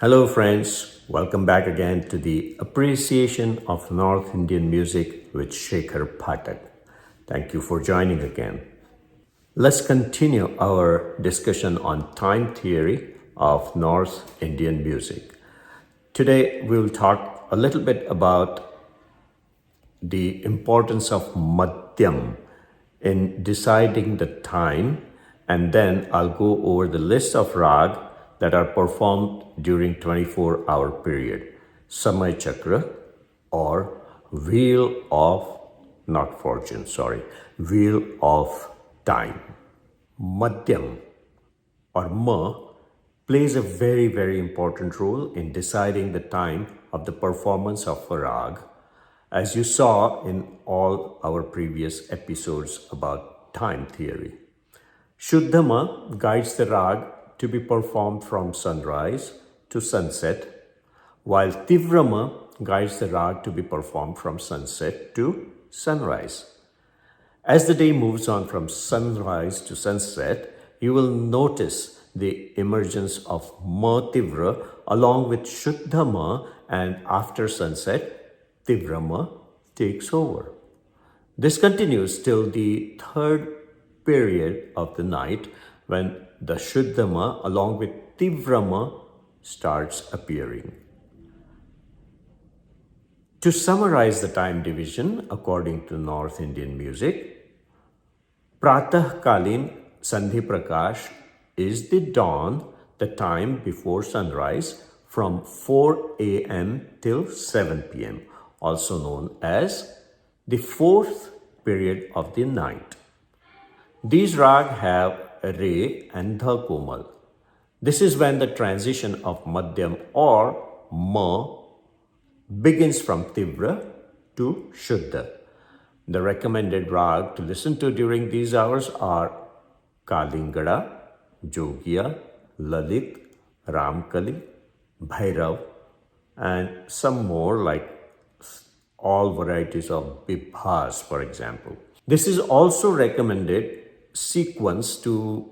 Hello, friends. Welcome back again to the appreciation of North Indian music with Shekhar Phatak. Thank you for joining again. Let's continue our discussion on time theory of North Indian music. Today, we will talk a little bit about the importance of Madhyam in deciding the time, and then I'll go over the list of rag that are performed during 24-hour period, Samay Chakra or Wheel of, not fortune, sorry, Wheel of Time. Madhyam or Ma plays a very important role in deciding the time of the performance of a rag, as you saw in all our previous episodes about time theory. Shuddhama guides the rag to be performed from sunrise to sunset, while Tivrama guides the rag to be performed from sunset to sunrise. As the day moves on from sunrise to sunset, you will notice the emergence of Ma Tivra along with Shuddhama, and after sunset, Tivrama takes over. This continues till the third period of the night when the Shuddhama along with Tivrama starts appearing. To summarize the time division according to North Indian music, Pratah Kalin Sandhi Prakash is the dawn, the time before sunrise from 4 a.m. till 7 p.m., also known as the fourth period of the night. These rag have Re and Dha Komal. This is when the transition of Madhyam or Ma begins from Tivra to Shuddha. The recommended rag to listen to during these hours are Kalingada, Jogiya, Lalit, Ramkali, Bhairav, and some more like all varieties of Bibhas, for example. This is also recommended sequence to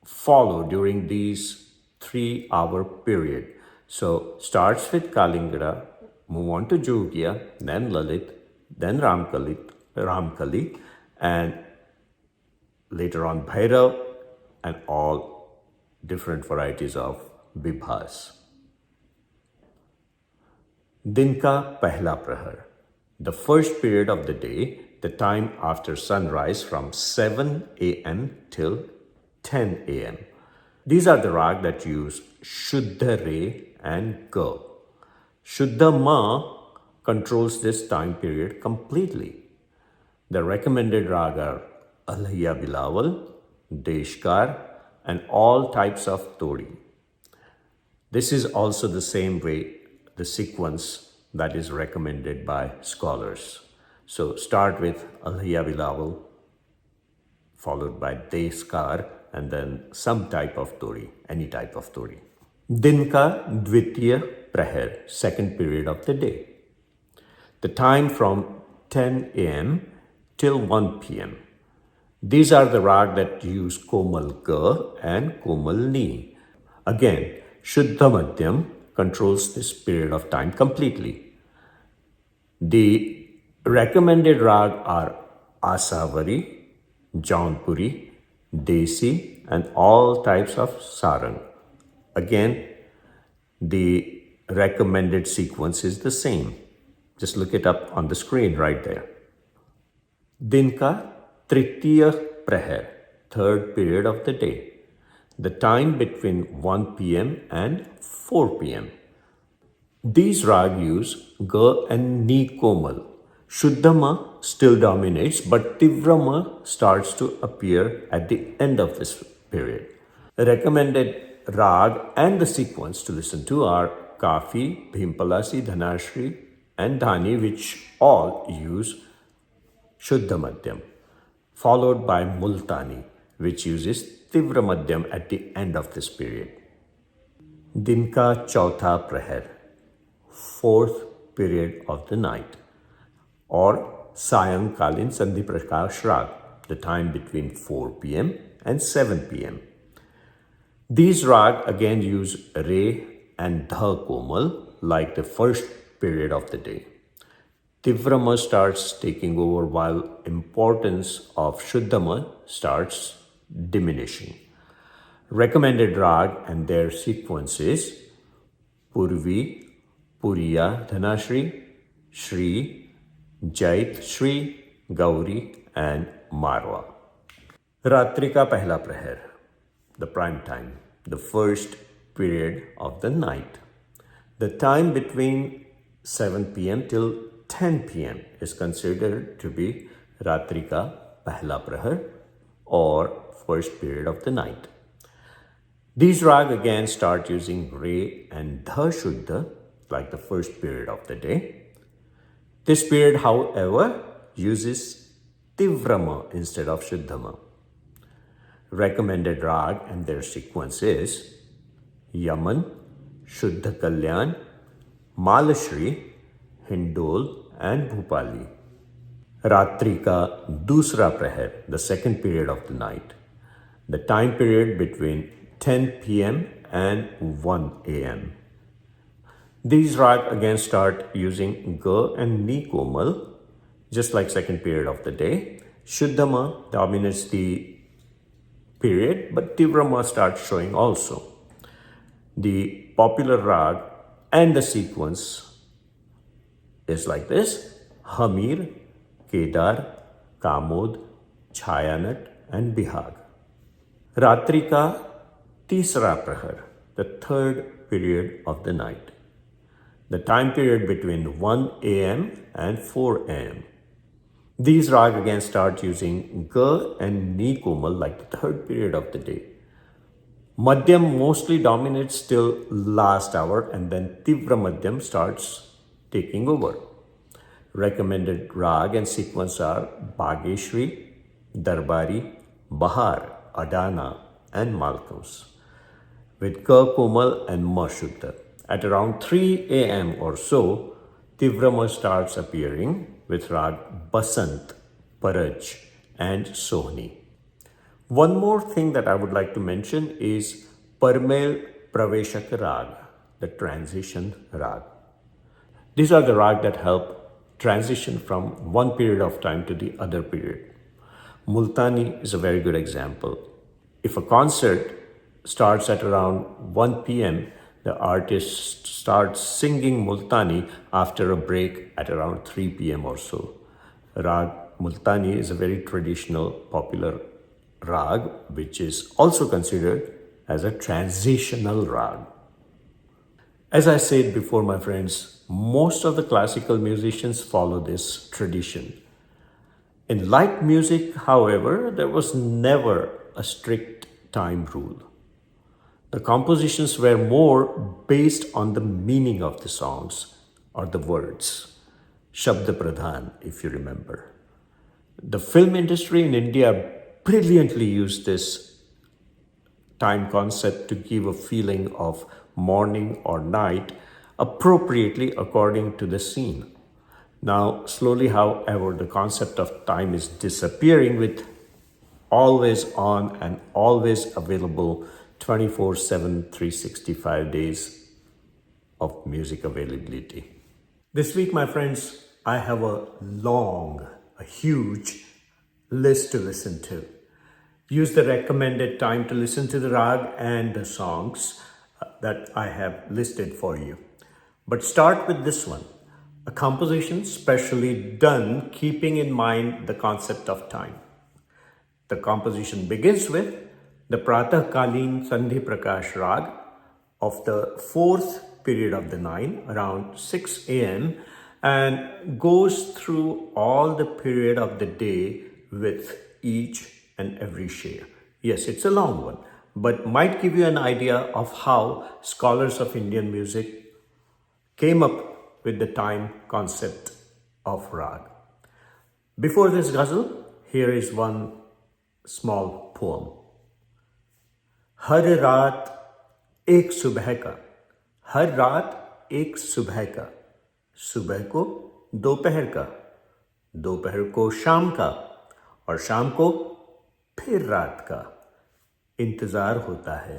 follow during these 3-hour period. So starts with Kalingada, move on to Jogiya, then Lalit, then Ramkali, and later on Bhairav, and all different varieties of Bibhas. Din ka Pehla Prahar, the first period of the day, the time after sunrise from 7 a.m. till 10 a.m. These are the rag that use Shuddha Re and Ga. Shuddha Ma controls this time period completely. The recommended rag are Alhaiya Bilawal, Deskar, and all types of Todi. This is also the same way, the sequence that is recommended by scholars. So start with Alhaiya Bilawal, followed by Deskar, and then some type of Todi, any type of Todi. Din ka Dvitiya Prahar, second period of the day. The time from 10 a.m. till 1 p.m. These are the rag that use Komal Ga and Komal Ni. Again, Shuddha Madhyam controls this period of time completely. The recommended rag are Asavari, Jaunpuri, Desi, and all types of Sarang. Again, the recommended sequence is the same. Just look it up on the screen right there. Din ka Tritiya Prahar, third period of the day. The time between 1 p.m. and 4 p.m. These rag use Ga and Ni Komal. Shuddhama still dominates, but Tivrama starts to appear at the end of this period. The recommended rag and the sequence to listen to are Kafi, Bhimpalasi, Dhanashri, and Dhani, which all use Shuddha Madhyam, followed by Multani, which uses Tivra Madhyam at the end of this period. Din ka Chautha Prahar, fourth period of the night, or Sayang Kalin Sandhi Prakash Rag, the time between 4 p.m. and 7 p.m. These rag again use Re and dha komal like the first period of the day. Tivrama starts taking over while importance of Shuddhama starts diminishing. Recommended rag and their sequences Purvi, Puriya Dhanashri, Shri, Jait Shri, Gauri and Marwa. Ratri ka pehla prahar, the prime time, the first period of the night. The time between 7 p.m. till 10 p.m. is considered to be Ratri ka pehla prahar or first period of the night. These rag again start using Re and Dha Shuddha like the first period of the day. This period, however, uses Tivrama instead of Shuddhama. Recommended rag and their sequence is Yaman, Shuddha Kalyan, Malashri, Hindol and Bhupali. Ratri ka dusra prahar, the second period of the night. The time period between 10 p.m. and 1 a.m. These rag again start using Ga and Ni Komal, just like second period of the day. Shuddhama dominates the period, but Tivrama starts showing also. The popular rag and the sequence is like this: Hamir, Kedar, Kamod, Chayanat and Bihag. Ratri ka Tisra Prahar, the third period of the night. The time period between 1 a.m. and 4 a.m. These rag again start using Ga and Ni Komal like the third period of the day. Madhyam mostly dominates till last hour and then Tivra Madhyam starts taking over. Recommended rag and sequence are Bageshri, Darbari, Bahar, Adana and Malkums with Ka Komal and Ma Shuddha. At around 3 a.m. or so, Tivrama starts appearing with rag Basant, Paraj and Sohni. One more thing that I would like to mention is Parmel Praveshak rag, the transition rag. These are the rag that help transition from one period of time to the other period. Multani is a very good example. If a concert starts at around 1 p.m., the artist starts singing Multani after a break at around 3 p.m. or so. Rag Multani is a very traditional, popular rag, which is also considered as a transitional rag. As I said before, my friends, most of the classical musicians follow this tradition. In light music, however, there was never a strict time rule. The compositions were more based on the meaning of the songs or the words. Shabda Pradhan, if you remember. The film industry in India brilliantly used this time concept to give a feeling of morning or night appropriately according to the scene. Now, slowly, however, the concept of time is disappearing with always on and always available 24/7, 365 days of music availability. This week, my friends, I have a huge list to listen to. Use the recommended time to listen to the rag and the songs that I have listed for you. But start with this one, a composition specially done keeping in mind the concept of time. The composition begins with the Pratah Kalin Sandhi Prakash Rag of the fourth period of the night, around 6 a.m., and goes through all the period of the day with each and every share. Yes, it's a long one, but might give you an idea of how scholars of Indian music came up with the time concept of rag. Before this ghazal, here is one small poem. हर रात एक सुबह का, हर रात एक सुबह का, सुबह को दोपहर का, दोपहर को शाम का और शाम को फिर रात का इंतज़ार होता है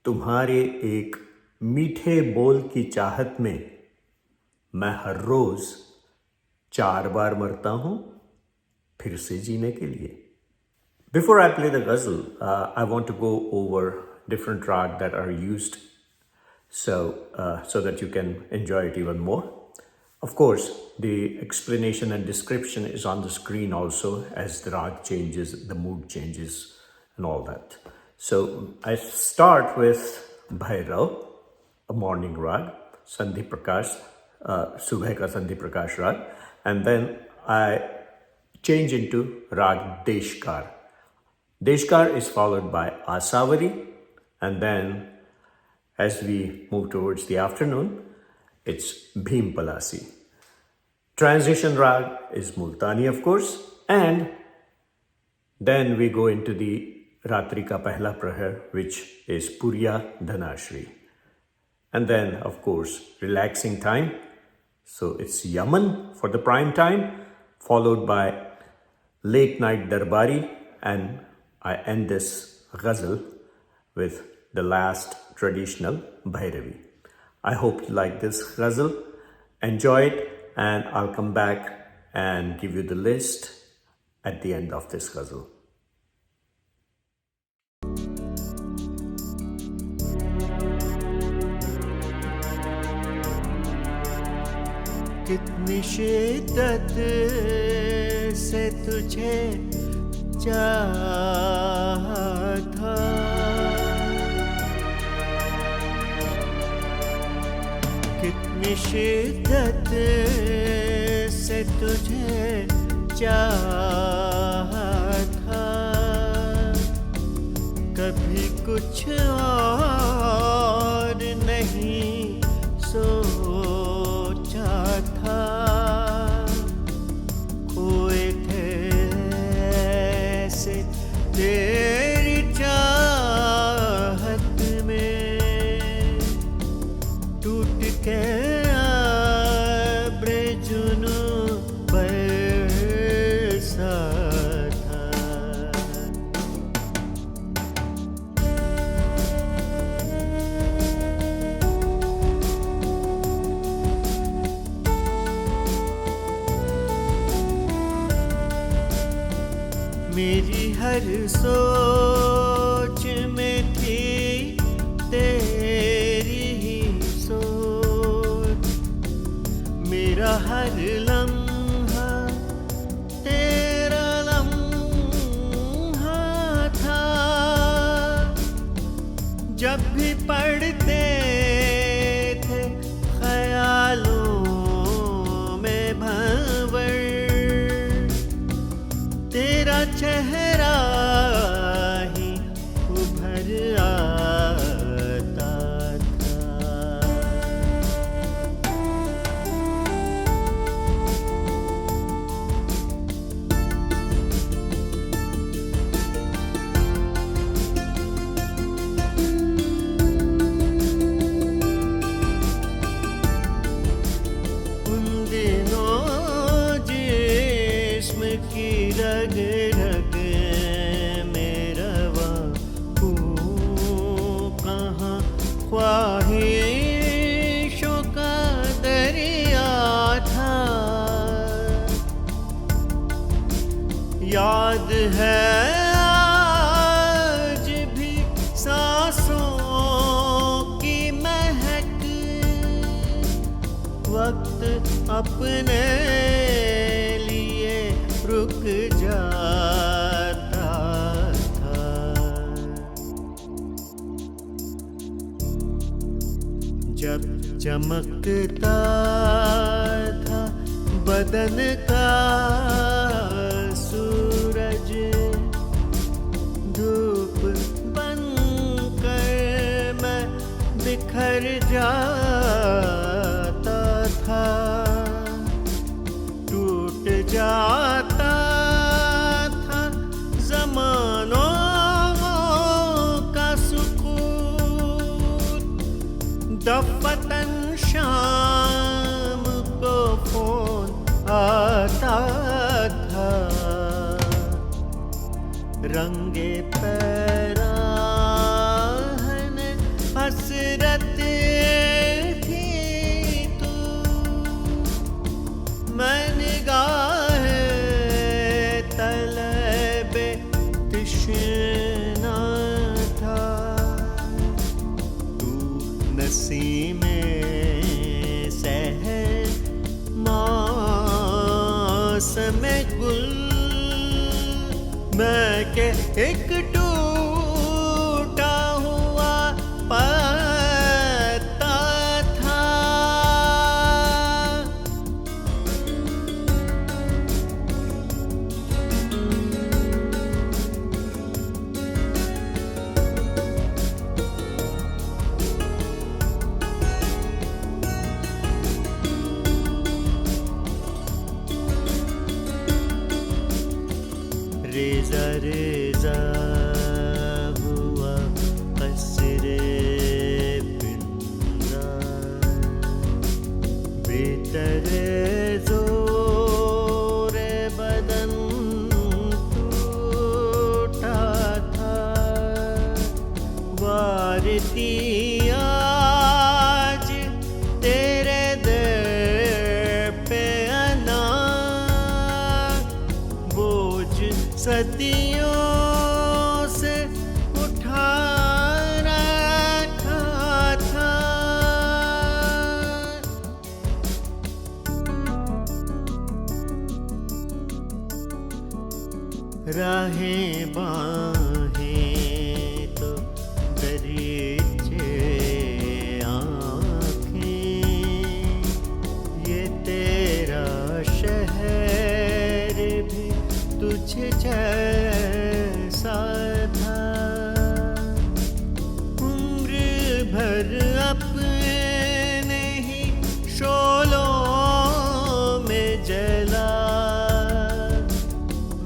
तुम्हारे एक मीठे बोल की चाहत में मैं हर रोज 4 बार मरता हूं फिर से जीने के लिए. Before I play the ghazal, I want to go over different rag that are used so that you can enjoy it even more. Of course, the explanation and description is on the screen also as the rag changes, the mood changes and all that. So I start with Bhairav, a morning rag, Sandhi Prakash, Subh ka Sandhi Prakash rag, and then I change into rag Deskar. Deskar is followed by Asavari, and then as we move towards the afternoon, it's Bhim Palasi. Transition rag is Multani, of course, and then we go into the Ratri ka Pehla Prahar, which is Puriya Dhanashri. And then, of course, relaxing time. So it's Yaman for the prime time, followed by late night Darbari, and I end this ghazal with the last traditional Bhairavi. I hope you like this ghazal. Enjoy it, and I'll come back and give you the list at the end of this ghazal. कितनी शिद्दत से तुझे चाहा था, कितनी शिद्दत से तुझे चाहा था, कभी कुछ और नहीं सोचा था, खोए थे ऐसे तेरी चाहत में, टूट के अब्र जुनू बरसा था. मेरी हर सोच में थी तेरी ही सोच, मेरा हर लम्हा तेरा लम्हा था, जब भी पढ़ते थे ख्यालों में भंवर, तेरा चेहरा ही उभर आता था. उन दिनों जिस्म की रग रग में रवा हूँ, कहाँ ख्वाहिशों का दरिया था. याद है आज भी सांसों की महक, वक्त अपने लिए रुक जाता था. जब चमकता था बदन का सूरज, धूप बनकर मैं बिखर जाता था, टूट जाता था ज़मानों का सुकून, दफ़तन शाम को फ़ोन आता था, रंगे पैराहन हसरत नसीमें सहर मौसम गुल मैं के एक टूटा हुआ पत्ता था रेजा रेजा हुआ कसरे पिंजरा भीतर जोरे बदन टूटा था वारती आज तेरे दर पे आना बोझ सदियों से उठा रखा था राहें बाहें तो दरीचे आँखें ये तेरा शहर भी तुझे जैसा था उम्र भर अपने ही शोलों में जला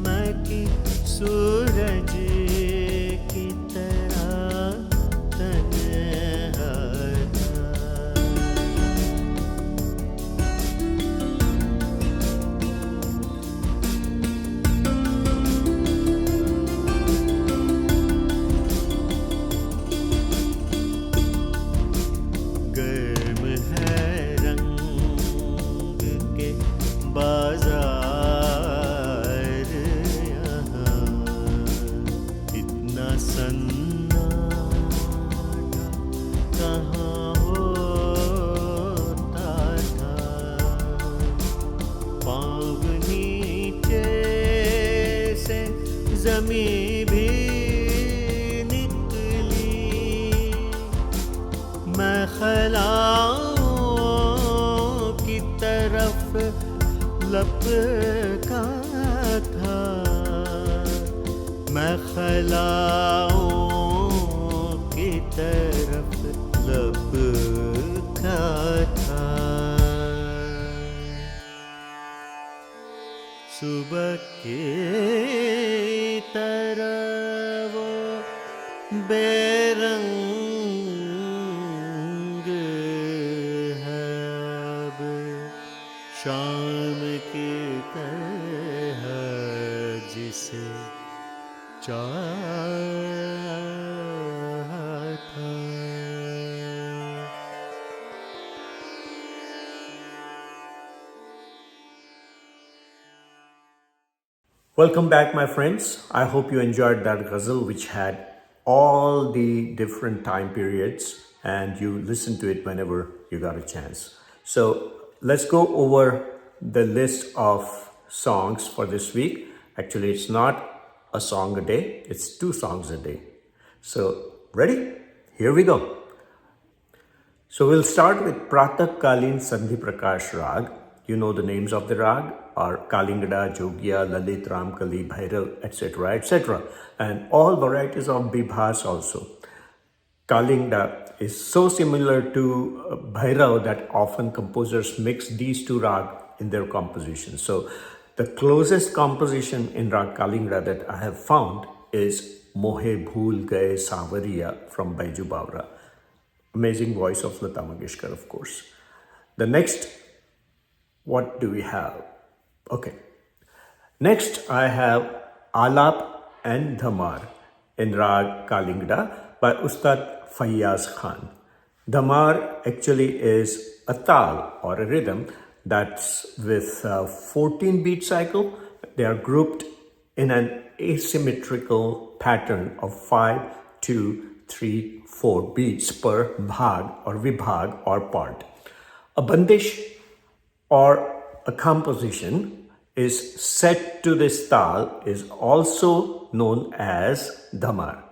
मैं कि सूरज की तरह तन्हा था गर्म है रंग के बाजार यहाँ इतना सन्नाटा कहाँ होता था पाँव नीचे से ज़मीं भी निकली मैं खलाओं की तरफ लपका था मैं खलाओं की तरफ लपका था सुबह की तरह वो बेरंग है अब शाम की तरह जिसे चाहा था Welcome back, my friends. I hope you enjoyed that ghazal, which had all the different time periods, and you listen to it whenever you got a chance. So let's go over the list of songs for this week. Actually, it's not a song a day, it's 2 songs a day. So, ready? Here we go. So we'll start with Pratah, Kalin, Sandhi, Prakash Rag. You know the names of the Rag are Kalingada, Jogiya, Lalit, Ramkali, Bhairav, etc., etc. And all varieties of Bibhas also. Kalingada is so similar to Bhairav that often composers mix these 2 Rag in their composition. So the closest composition in Rag Kalingada that I have found is Mohe, Bhool, Gaye, Sanwariya from Baiju Bawra. Amazing voice of Lata Mangeshkar, of course. The next, what do we have? Okay. Next, I have Alaap and Dhamar in Rag Kalingada by Ustad Faiyaaz Khan. Dhamar actually is a tal or a rhythm that's with a 14 beat cycle. They are grouped in an asymmetrical pattern of 5, 2, 3, 4 beats per bhag or vibhag or part. A bandish or a composition is set to this tal is also known as Dhamar.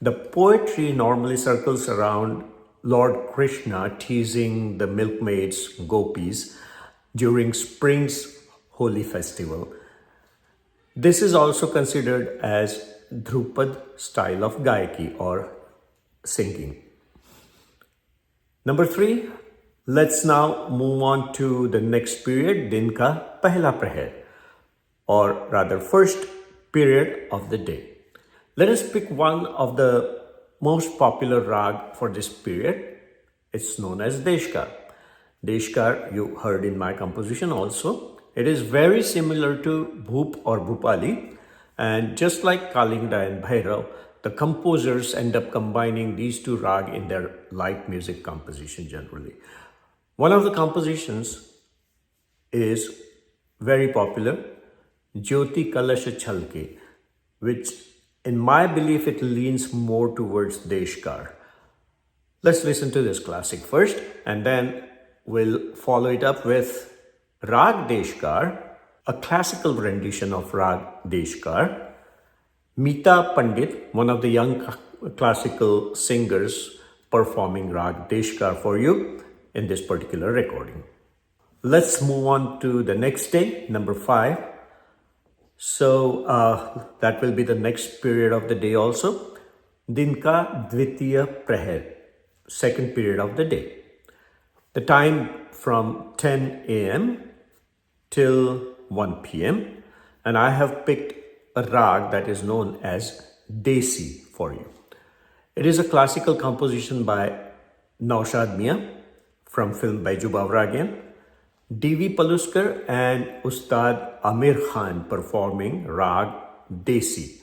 The poetry normally circles around Lord Krishna teasing the milkmaids, gopis, during spring's holy festival. This is also considered as Dhrupad style of Gayaki or singing. Number 3, let's now move on to the next period, Din ka Pehla Praher, or rather first period of the day. Let us pick one of the most popular rag for this period. It's known as Deskar. Deskar, you heard in my composition also. It is very similar to Bhoop or Bhupali, and just like Kalingada and Bhairav, the composers end up combining these two rag in their light music composition generally. One of the compositions is very popular, Jyoti Kalash Chhalake, which in my belief it leans more towards Deskar. Let's listen to this classic first and then we'll follow it up with Rag Deskar, a classical rendition of Rag Deskar. Meeta Pandit, one of the young classical singers, performing Rag Deskar for you in this particular recording. Let's move on to the next day, number 5. So that will be the next period of the day also. Din ka Dvitiya Praher, second period of the day. The time from 10 a.m. till 1 p.m. And I have picked a rag that is known as Desi for you. It is a classical composition by Naushad Mia from film Baiju Bawra again. D.V. Paluskar and Ustad Amir Khan performing Rag Desi.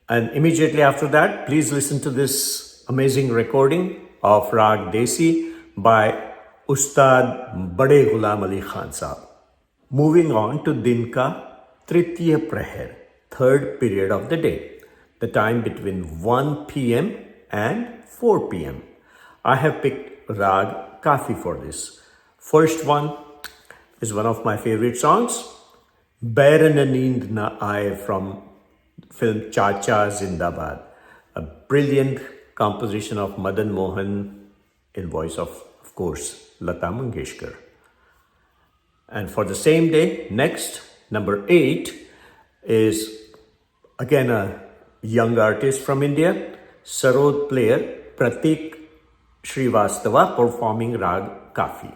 And immediately after that, please listen to this amazing recording of Rag Desi by Ustad Bade Ghulam Ali Khan Saab. Moving on to Din ka Tritiya Praher, third period of the day. The time between 1 p.m. and 4 p.m. I have picked Rag Kafi for this. First one is one of my favorite songs, Bair Na Neend Na Aaye from film Chacha Zindabad. A brilliant composition of Madan Mohan in voice of course, Lata Mangeshkar. And for the same day, next, number 8 is again a young artist from India, Sarod player Pratik Srivastava performing Rag Kafi.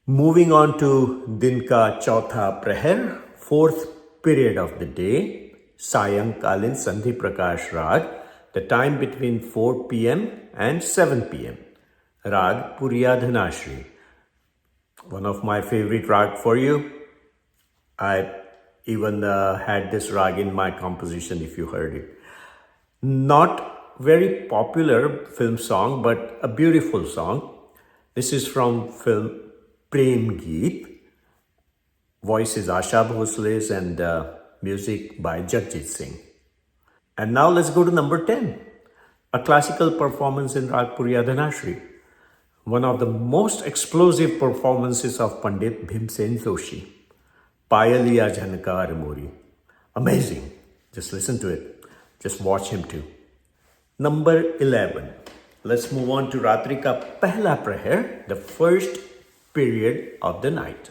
Moving on to Din ka Chautha Praher, fourth period of the day, Sayang Kalin Sandhi Prakash Rag, the time between 4 p.m. and 7 p.m. Rag Puryadhanashri, one of my favorite rag for you. I even had this rag in my composition if you heard it. Not very popular film song, but a beautiful song. This is from film Prem Geet. Voice is Asha Bhosle's and music by Jagjit Singh. And now let's go to number 10. A classical performance in Rag Puryadhanashri. One of the most explosive performances of Pandit Bhimsen Joshi. Payaliya Jhankar Mori. Amazing. Just listen to it. Just watch him too. Number 11. Let's move on to Ratri ka Pehla Praher, the first period of the night.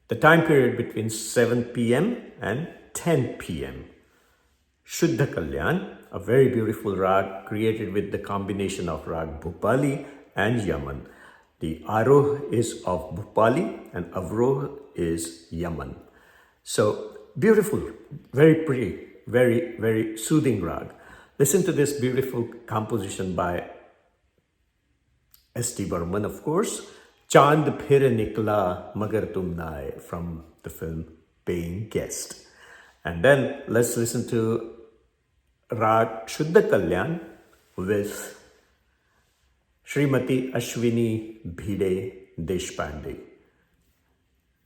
The time period between 7 p.m. and 10 p.m. Shuddha Kalyan, a very beautiful rag created with the combination of rag Bhupali and Yaman. The Aroh is of Bhupali and Avroh is Yaman. So beautiful, very pretty, very, very soothing rag. Listen to this beautiful composition by S.T. Burman, of course. Chand Phir Nikla Magar Tum Na Aaye from the film Paying Guest. And then let's listen to Rag Shuddha Kalyan with Srimati Ashwini Bhide Deshpande.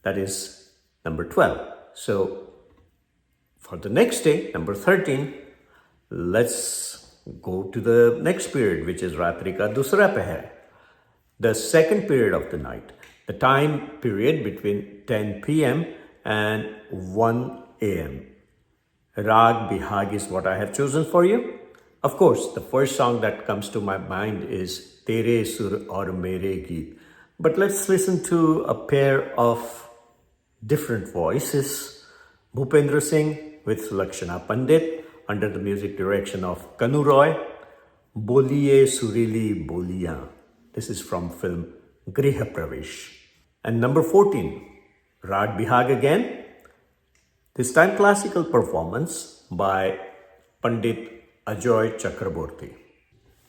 That is number 12. So for the next day, number 13, let's go to the next period, which is Ratri ka Dusra Peher, the second period of the night, the time period between 10 p.m. and 1 a.m. Rag Bihag is what I have chosen for you. Of course, the first song that comes to my mind is Tere Sur Aur Mere Geet. But let's listen to a pair of different voices. Bhupendra Singh with Lakshana Pandit under the music direction of Kanu Roy. Boliye Surili Boliyan. This is from film Griha Pravesh. And number 14, Rag Bihag again. This time classical performance by Pandit Ajoy Chakraborty.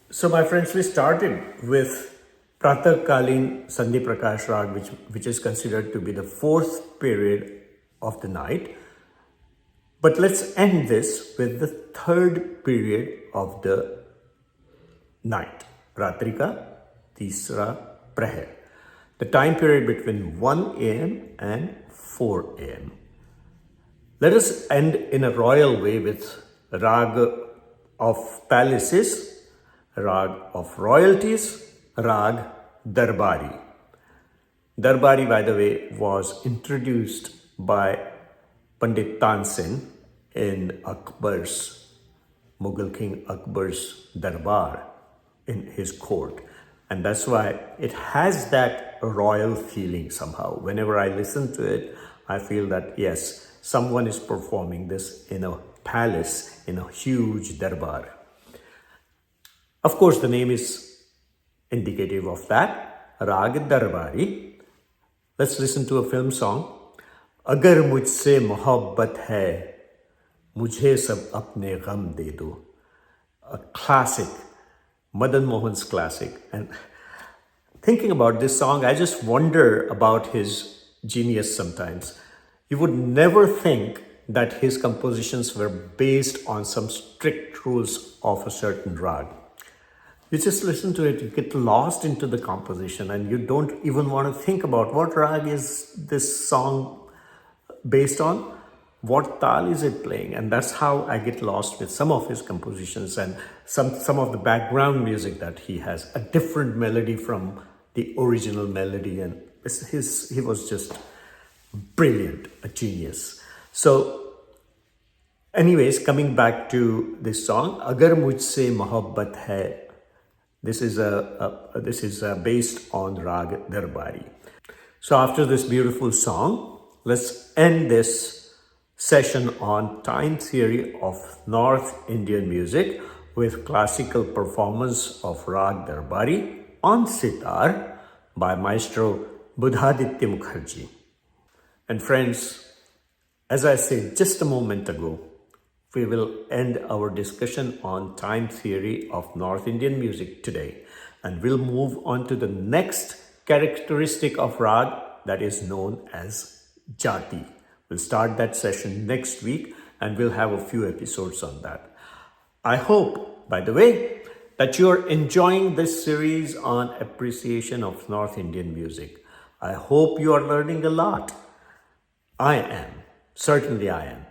So my friends, we started with Pratah Kalin Sandhi Prakash Rag, which is considered to be the fourth period of the night. But let's end this with the third period of the night, Ratrika Tisra Praher, the time period between 1 a.m. and 4 a.m. Let us end in a royal way with Rag of Palaces, Rag of Royalties, Rag Darbari. Darbari, by the way, was introduced by Pandit Tansen in Akbar's, Mughal King Akbar's Darbar in his court. And that's why it has that royal feeling somehow. Whenever I listen to it, I feel that yes, someone is performing this in a palace, in a huge darbar. Of course, the name is indicative of that, Rag Darbari. Let's listen to a film song. Agar mujhse mohabbat hai, mujhe sab apne gham de do. A classic, Madan Mohan's classic. And thinking about this song, I just wonder about his genius sometimes. You would never think that his compositions were based on some strict rules of a certain rag. You just listen to it, you get lost into the composition, and you don't even want to think about what rag is this song based on, what tal is it playing. And that's how I get lost with some of his compositions and some of the background music that he has, a different melody from the original melody. And he was just brilliant, a genius. So anyways, coming back to this song, Agar Mujhse Mohabbat Hai, this is based on Rag Darbari. So after this beautiful song, let's end this session on time theory of North Indian music with classical performance of Rag Darbari on sitar by Maestro Budhaditya Mukherjee. And friends, as I said just a moment ago, we will end our discussion on time theory of North Indian music today, and we'll move on to the next characteristic of rag, that is known as Jyoti. We'll start that session next week, and we'll have a few episodes on that. I hope, by the way, that you're enjoying this series on appreciation of North Indian music. I hope you are learning a lot. I am. Certainly I am.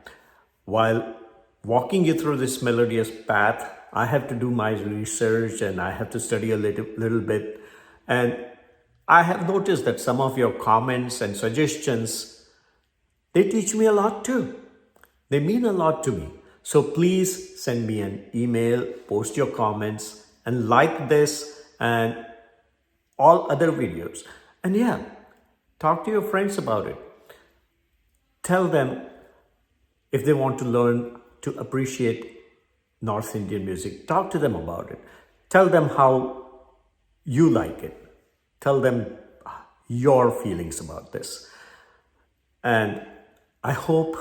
While walking you through this melodious path, I have to do my research and I have to study a little bit. And I have noticed that some of your comments and suggestions, they teach me a lot too. They mean a lot to me. So please send me an email, post your comments, and like this and all other videos. And yeah, talk to your friends about it. Tell them if they want to learn to appreciate North Indian music. Talk to them about it. Tell them how you like it. Tell them your feelings about this. And I hope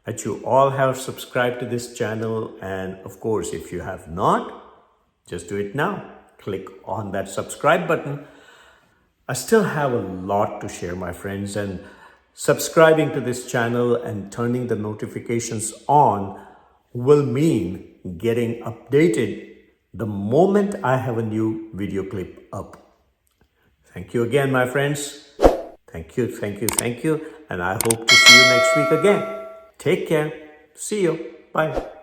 that you all have subscribed to this channel. And of course, if you have not, just do it now. Click on that subscribe button. I still have a lot to share, my friends, and subscribing to this channel and turning the notifications on will mean getting updated the moment I have a new video clip up. Thank you again, my friends. Thank you. And I hope to see you next week again. Take care. See you. Bye.